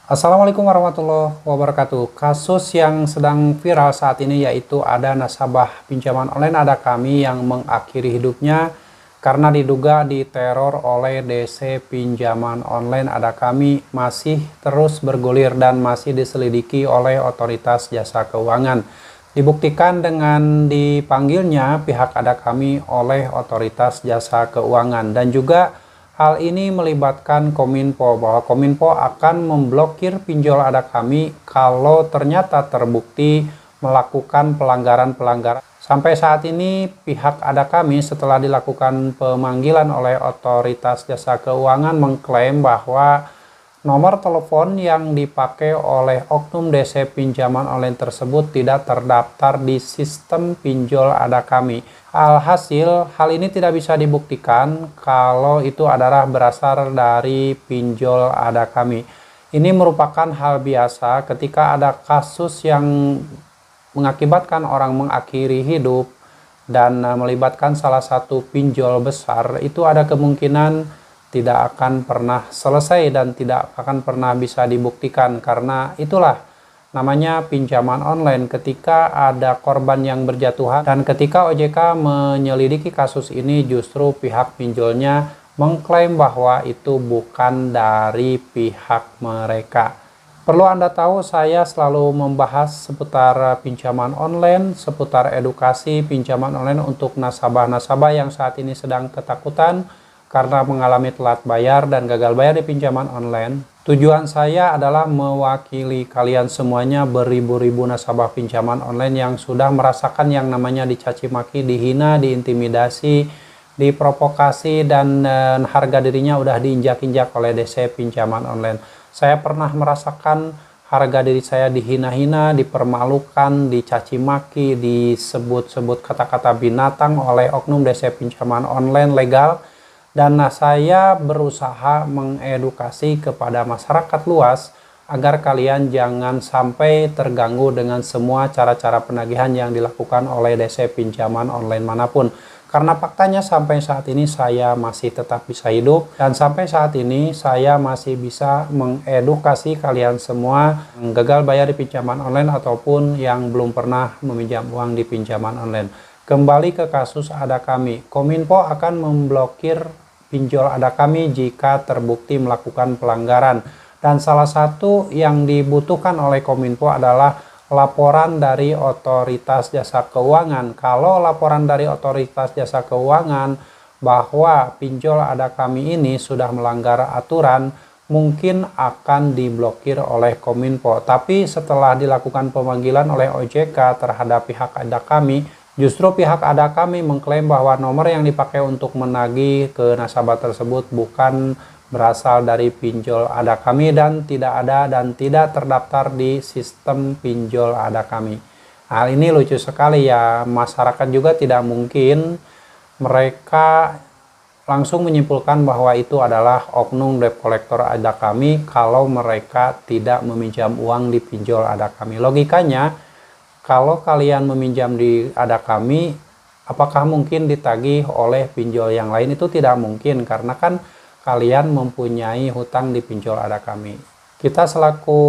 Assalamualaikum warahmatullahi wabarakatuh. Kasus yang sedang viral saat ini yaitu ada nasabah pinjaman online Ada Kami yang mengakhiri hidupnya karena diduga diteror oleh DC pinjaman online Ada Kami masih terus bergulir dan masih diselidiki oleh otoritas jasa keuangan. Dibuktikan dengan dipanggilnya pihak Ada Kami oleh otoritas jasa keuangan dan juga hal ini melibatkan Kominfo, bahwa Kominfo akan memblokir pinjol Ada Kami kalau ternyata terbukti melakukan pelanggaran-pelanggaran. Sampai saat ini pihak Ada Kami setelah dilakukan pemanggilan oleh otoritas jasa keuangan mengklaim bahwa nomor telepon yang dipakai oleh oknum DC pinjaman online tersebut tidak terdaftar di sistem pinjol Ada Kami. Alhasil, hal ini tidak bisa dibuktikan kalau itu adalah berasal dari pinjol Ada Kami. Ini merupakan hal biasa ketika ada kasus yang mengakibatkan orang mengakhiri hidup dan melibatkan salah satu pinjol besar, itu ada kemungkinan tidak akan pernah selesai dan tidak akan pernah bisa dibuktikan, karena itulah namanya pinjaman online. Ketika ada korban yang berjatuhan dan ketika OJK menyelidiki kasus ini, justru pihak pinjolnya mengklaim bahwa itu bukan dari pihak mereka. Perlu Anda tahu, saya selalu membahas seputar pinjaman online, seputar edukasi pinjaman online untuk nasabah-nasabah yang saat ini sedang ketakutan karena mengalami telat bayar dan gagal bayar di pinjaman online. Tujuan saya adalah mewakili kalian semuanya, beribu-ribu nasabah pinjaman online yang sudah merasakan yang namanya dicaci maki, dihina, diintimidasi, diprovokasi, dan harga dirinya udah diinjak-injak oleh DC pinjaman online. Saya pernah merasakan harga diri saya dihina-hina, dipermalukan, dicaci maki, disebut-sebut kata-kata binatang oleh oknum DC pinjaman online legal. Dan saya berusaha mengedukasi kepada masyarakat luas agar kalian jangan sampai terganggu dengan semua cara-cara penagihan yang dilakukan oleh DC pinjaman online manapun. Karena faktanya sampai saat ini saya masih tetap bisa hidup dan sampai saat ini saya masih bisa mengedukasi kalian semua yang gagal bayar di pinjaman online ataupun yang belum pernah meminjam uang di pinjaman online. Kembali ke kasus Ada Kami, Kominfo akan memblokir pinjol Ada Kami jika terbukti melakukan pelanggaran. Dan salah satu yang dibutuhkan oleh Kominfo adalah laporan dari otoritas jasa keuangan. Kalau laporan dari otoritas jasa keuangan bahwa pinjol Ada Kami ini sudah melanggar aturan, mungkin akan diblokir oleh Kominfo. Tapi setelah dilakukan pemanggilan oleh OJK terhadap pihak Ada Kami, justru pihak Ada Kami mengklaim bahwa nomor yang dipakai untuk menagih ke nasabah tersebut bukan berasal dari pinjol Ada Kami dan tidak ada dan tidak terdaftar di sistem pinjol Ada Kami. Hal ini lucu sekali ya, masyarakat juga tidak mungkin mereka langsung menyimpulkan bahwa itu adalah oknum debt collector Ada Kami kalau mereka tidak meminjam uang di pinjol Ada Kami. Logikanya, kalau kalian meminjam di Ada Kami, apakah mungkin ditagih oleh pinjol yang lain? Itu tidak mungkin, karena kan kalian mempunyai hutang di pinjol Ada Kami. Kita selaku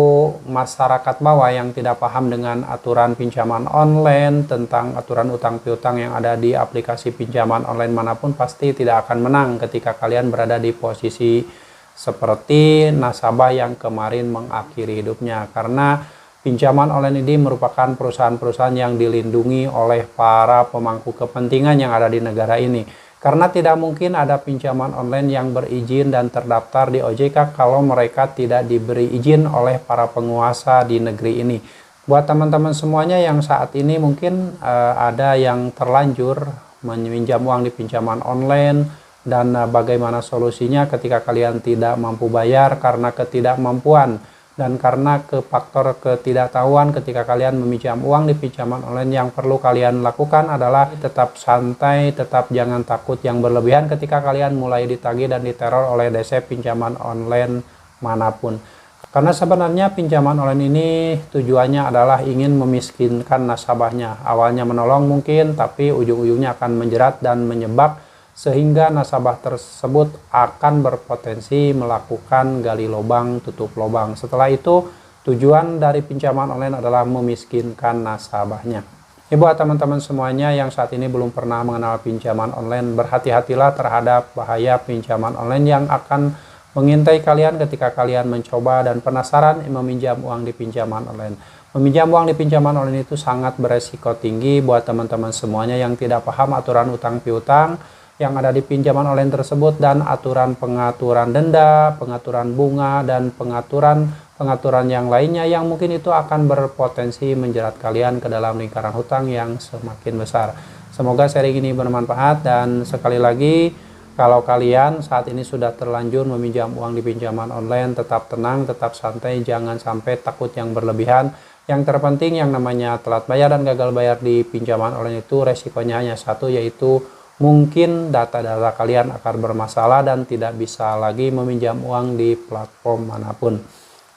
masyarakat bawah yang tidak paham dengan aturan pinjaman online, tentang aturan utang piutang yang ada di aplikasi pinjaman online manapun, pasti tidak akan menang ketika kalian berada di posisi seperti nasabah yang kemarin mengakhiri hidupnya. Karena pinjaman online ini merupakan perusahaan-perusahaan yang dilindungi oleh para pemangku kepentingan yang ada di negara ini. Karena tidak mungkin ada pinjaman online yang berizin dan terdaftar di OJK kalau mereka tidak diberi izin oleh para penguasa di negeri ini. Buat teman-teman semuanya yang saat ini mungkin ada yang terlanjur meminjam uang di pinjaman online, dan bagaimana solusinya ketika kalian tidak mampu bayar karena ketidakmampuan dan karena faktor ketidaktahuan ketika kalian meminjam uang di pinjaman online. Yang perlu kalian lakukan adalah tetap santai, tetap jangan takut yang berlebihan ketika kalian mulai ditagih dan diteror oleh DC pinjaman online manapun. Karena sebenarnya pinjaman online ini tujuannya adalah ingin memiskinkan nasabahnya. Awalnya menolong mungkin, tapi ujung-ujungnya akan menjerat dan menyebab sehingga nasabah tersebut akan berpotensi melakukan gali lubang tutup lubang. Setelah itu tujuan dari pinjaman online adalah memiskinkan nasabahnya. Buat teman-teman semuanya yang saat ini belum pernah mengenal pinjaman online, berhati-hatilah terhadap bahaya pinjaman online yang akan mengintai kalian ketika kalian mencoba dan penasaran meminjam uang di pinjaman online. Meminjam uang di pinjaman online itu sangat beresiko tinggi buat teman-teman semuanya yang tidak paham aturan utang piutang yang ada di pinjaman online tersebut dan aturan pengaturan denda, pengaturan bunga, dan pengaturan yang lainnya yang mungkin itu akan berpotensi menjerat kalian ke dalam lingkaran hutang yang semakin besar. Semoga sharing ini bermanfaat, dan sekali lagi kalau kalian saat ini sudah terlanjur meminjam uang di pinjaman online, tetap tenang, tetap santai, jangan sampai takut yang berlebihan. Yang terpenting yang namanya telat bayar dan gagal bayar di pinjaman online itu resikonya hanya satu, yaitu mungkin data-data kalian akan bermasalah dan tidak bisa lagi meminjam uang di platform manapun.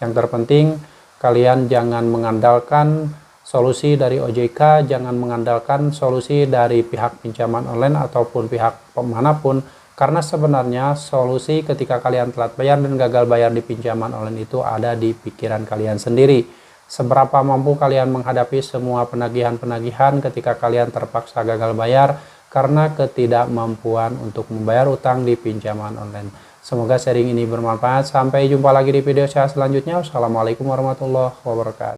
Yang terpenting kalian jangan mengandalkan solusi dari OJK, jangan mengandalkan solusi dari pihak pinjaman online ataupun pihak manapun, karena sebenarnya solusi ketika kalian telat bayar dan gagal bayar di pinjaman online itu ada di pikiran kalian sendiri. Seberapa mampu kalian menghadapi semua penagihan-penagihan ketika kalian terpaksa gagal bayar karena ketidakmampuan untuk membayar utang di pinjaman online. Semoga sharing ini bermanfaat. Sampai jumpa lagi di video saya selanjutnya. Wassalamualaikum warahmatullahi wabarakatuh.